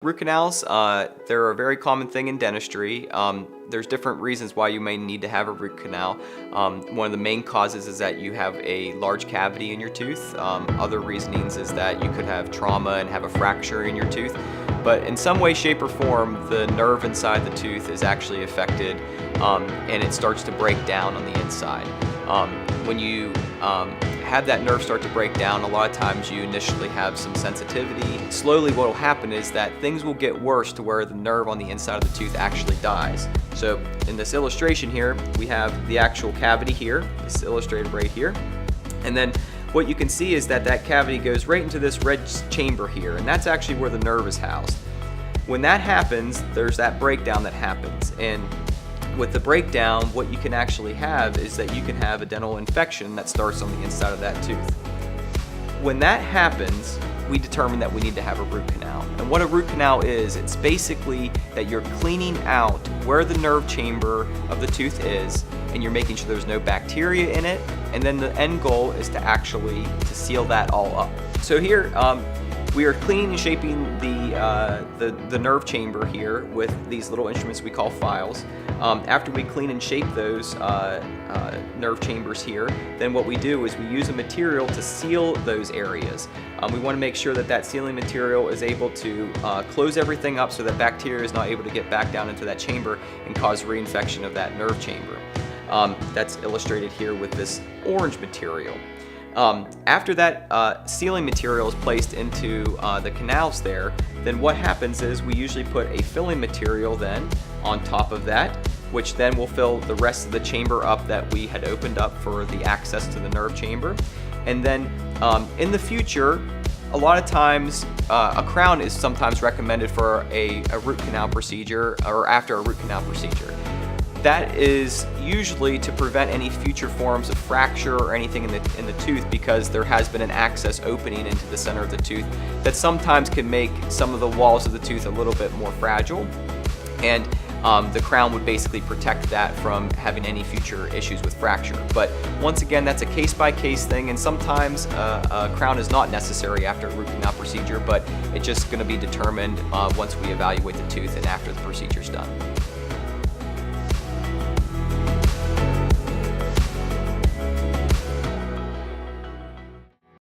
Root canals, they're a very common thing in dentistry. There's different reasons why you may need to have a root canal. One of the main causes is that you have a large cavity in your tooth. Other reasonings is that you could have trauma and have a fracture in your tooth. But in some way, shape, or form, the nerve inside the tooth is actually affected and it starts to break down on the inside. When you have that nerve start to break down, a lot of times you initially have some sensitivity. Slowly what will happen is that things will get worse to where the nerve on the inside of the tooth actually dies. So in this illustration here, we have the actual cavity here. This is illustrated right here. And then what you can see is that that cavity goes right into this red chamber here, and that's actually where the nerve is housed. When that happens, there's that breakdown that happens. And with the breakdown, what you can actually have is that you can have a dental infection that starts on the inside of that tooth. When that happens, we determine that we need to have a root canal. And what a root canal is, it's basically that you're cleaning out where the nerve chamber of the tooth is, and you're making sure there's no bacteria in it, and then the end goal is to actually seal that all up. So here, we are cleaning and shaping the nerve chamber here with these little instruments we call files. After we clean and shape those nerve chambers here, then what we do is we use a material to seal those areas. We want to make sure that that sealing material is able to close everything up so that bacteria is not able to get back down into that chamber and cause reinfection of that nerve chamber. That's illustrated here with this orange material. After that sealing material is placed into the canals there, then what happens is we usually put a filling material then on top of that, which then will fill the rest of the chamber up that we had opened up for the access to the nerve chamber. And then in the future, a lot of times a crown is sometimes recommended for a root canal procedure or after a root canal procedure. That is usually to prevent any future forms of fracture or anything in the tooth, because there has been an access opening into the center of the tooth that sometimes can make some of the walls of the tooth a little bit more fragile. And the crown would basically protect that from having any future issues with fracture. But once again, that's a case-by-case thing, and sometimes a crown is not necessary after a root canal procedure, but it's just going to be determined once we evaluate the tooth and after the procedure is done.